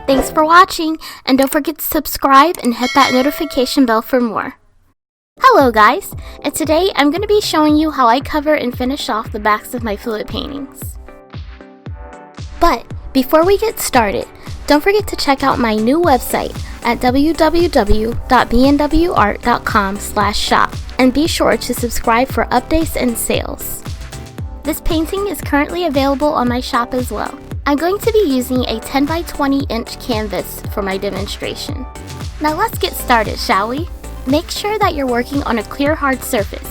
Thanks for watching, and don't forget to subscribe and hit that notification bell for more. Hello guys, and today I'm going to be showing you how I cover and finish off the backs of my fluid paintings. But before we get started, don't forget to check out my new website at www.bnwart.com/shop and be sure to subscribe for updates and sales. This painting is currently available on my shop as well. I'm going to be using a 10 by 20 inch canvas for my demonstration. Now let's get started, shall we? Make sure that you're working on a clear hard surface.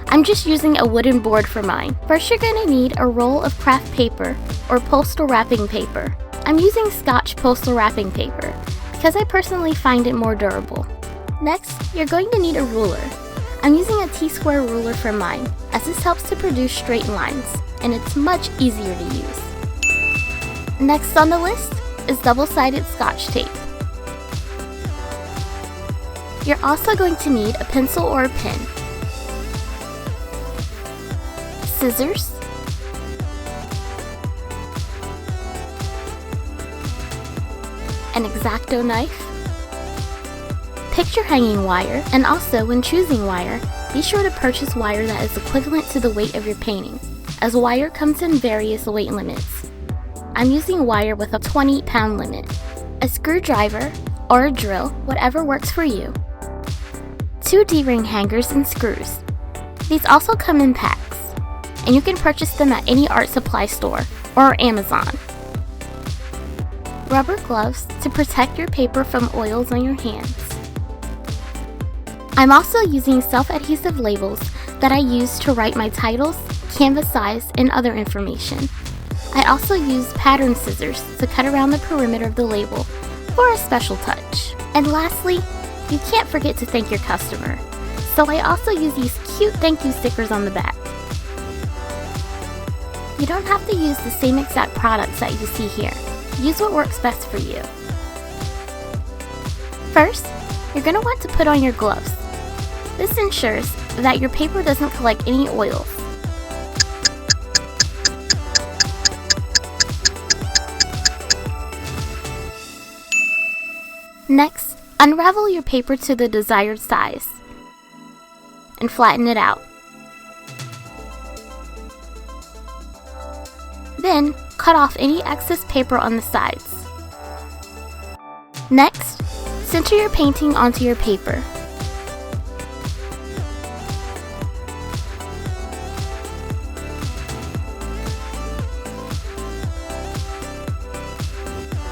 I'm just using a wooden board for mine. First you're going to need a roll of craft paper or postal wrapping paper. I'm using Scotch postal wrapping paper because I personally find it more durable. Next, you're going to need a ruler. I'm using a T-square ruler for mine as this helps to produce straight lines and it's much easier to use. Next on the list is double-sided Scotch tape. You're also going to need a pencil or a pen, scissors, an X-Acto knife, picture hanging wire, and also when choosing wire, be sure to purchase wire that is equivalent to the weight of your painting, as wire comes in various weight limits. I'm using wire with a 20-pound limit, a screwdriver, or a drill, whatever works for you, 2 D-ring hangers and screws. These also come in packs, and you can purchase them at any art supply store or Amazon. Rubber gloves to protect your paper from oils on your hands. I'm also using self-adhesive labels that I use to write my titles, canvas size, and other information. I also use pattern scissors to cut around the perimeter of the label for a special touch. And lastly, you can't forget to thank your customer. So I also use these cute thank you stickers on the back. You don't have to use the same exact products that you see here. Use what works best for you. First, you're going to want to put on your gloves. This ensures that your paper doesn't collect any oils. Next, unravel your paper to the desired size and flatten it out. Then, cut off any excess paper on the sides. Next, center your painting onto your paper.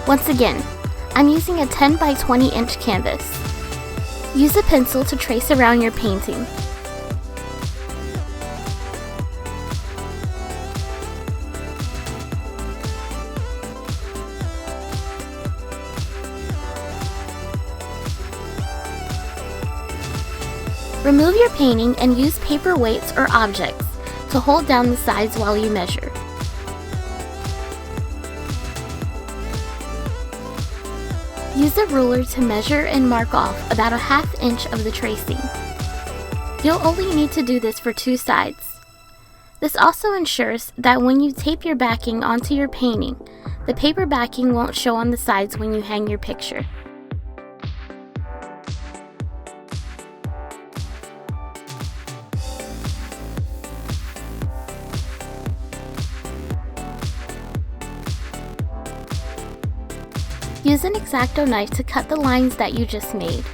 Once again, I'm using a 10 by 20 inch canvas. Use a pencil to trace around your painting. Remove your painting and use paper weights or objects to hold down the sides while you measure. Use a ruler to measure and mark off about a ½ inch of the tracing. You'll only need to do this for 2 sides. This also ensures that when you tape your backing onto your painting, the paper backing won't show on the sides when you hang your picture. Use an X-Acto knife to cut the lines that you just made.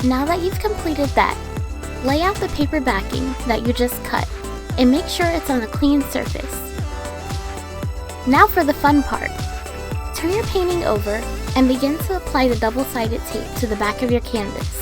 Now that you've completed that, lay out the paper backing that you just cut and make sure it's on a clean surface. Now for the fun part. Turn your painting over and begin to apply the double-sided tape to the back of your canvas.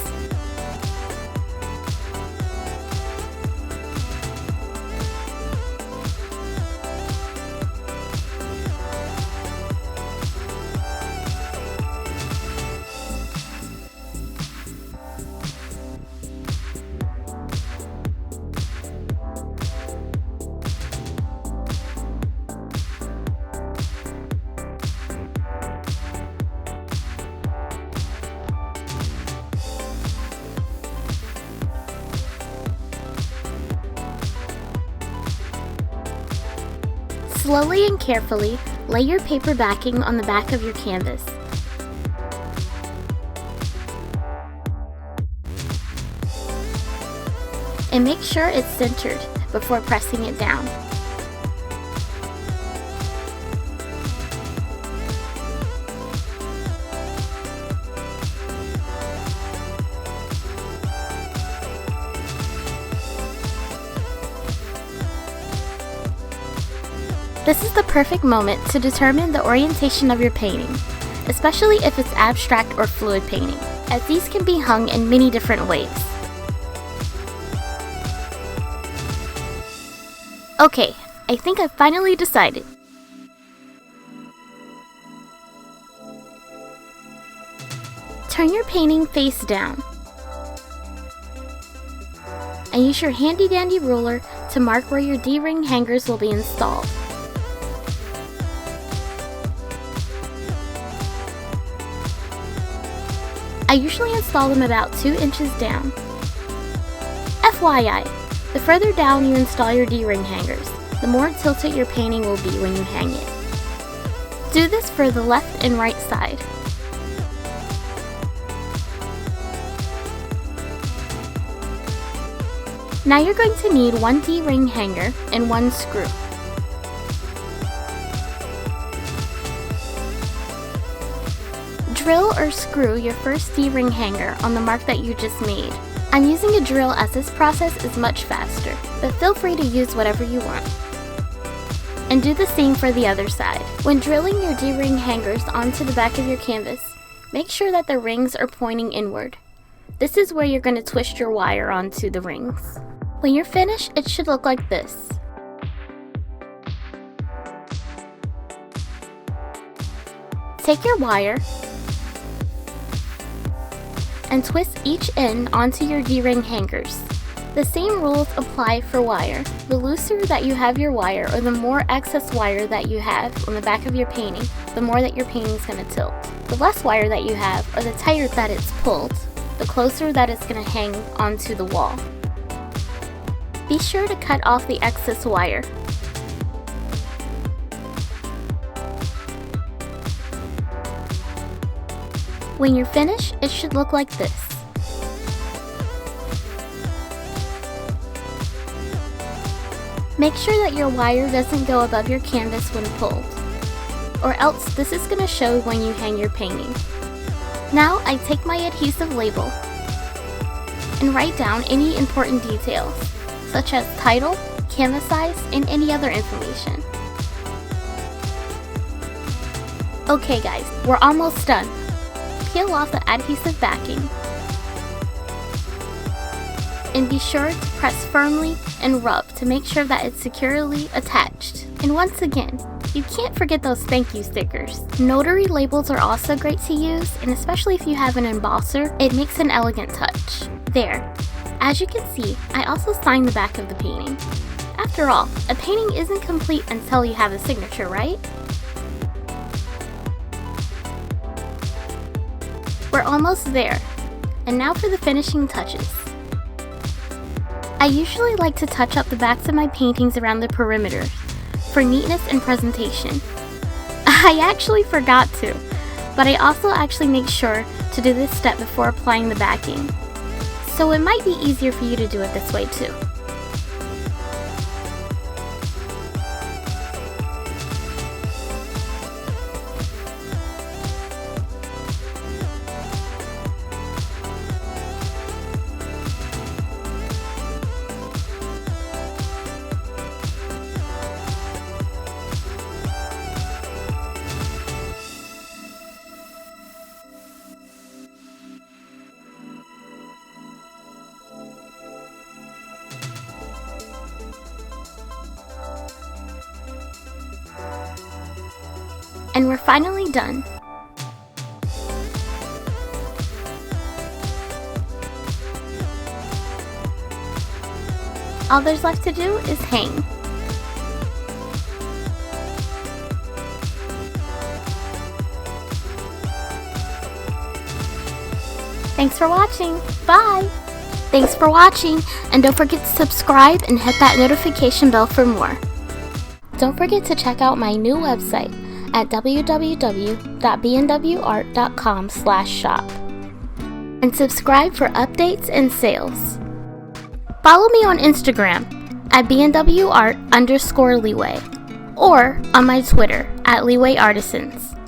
Slowly and carefully, lay your paper backing on the back of your canvas. And make sure it's centered before pressing it down. This is the perfect moment to determine the orientation of your painting, especially if it's abstract or fluid painting, as these can be hung in many different ways. Okay, I think I've finally decided. Turn your painting face down and use your handy dandy ruler to mark where your D-ring hangers will be installed. I usually install them about 2 inches down. FYI, the further down you install your D-ring hangers, the more tilted your painting will be when you hang it. Do this for the left and right side. Now you're going to need 1 D-ring hanger and 1 screw. Drill or screw your first D-ring hanger on the mark that you just made. I'm using a drill as this process is much faster, but feel free to use whatever you want. And do the same for the other side. When drilling your D-ring hangers onto the back of your canvas, make sure that the rings are pointing inward. This is where you're going to twist your wire onto the rings. When you're finished, it should look like this. Take your wire and twist each end onto your D-ring hangers. The same rules apply for wire. The looser that you have your wire, or the more excess wire that you have on the back of your painting, the more that your painting is going to tilt. The less wire that you have, or the tighter that it's pulled, the closer that it's going to hang onto the wall. Be sure to cut off the excess wire. When you're finished, it should look like this. Make sure that your wire doesn't go above your canvas when pulled, or else this is going to show when you hang your painting. Now I take my adhesive label and write down any important details, such as title, canvas size, and any other information. Okay guys, we're almost done. Peel off the adhesive backing and be sure to press firmly and rub to make sure that it's securely attached. And once again, you can't forget those thank you stickers. Notary labels are also great to use, and especially if you have an embosser, it makes an elegant touch. There. As you can see, I also signed the back of the painting. After all, a painting isn't complete until you have a signature, right? We're almost there, and now for the finishing touches. I usually like to touch up the backs of my paintings around the perimeter for neatness and presentation. I actually forgot to, but I also actually make sure to do this step before applying the backing, so it might be easier for you to do it this way too. And we're finally done. All there's left to do is hang. Thanks for watching. Bye! Thanks for watching, and don't forget to subscribe and hit that notification bell for more. Don't forget to check out my new website at www.bnwart.com/shop and subscribe for updates and sales. Follow me on Instagram at bnwart_leeway or on my Twitter at Leawayartisans.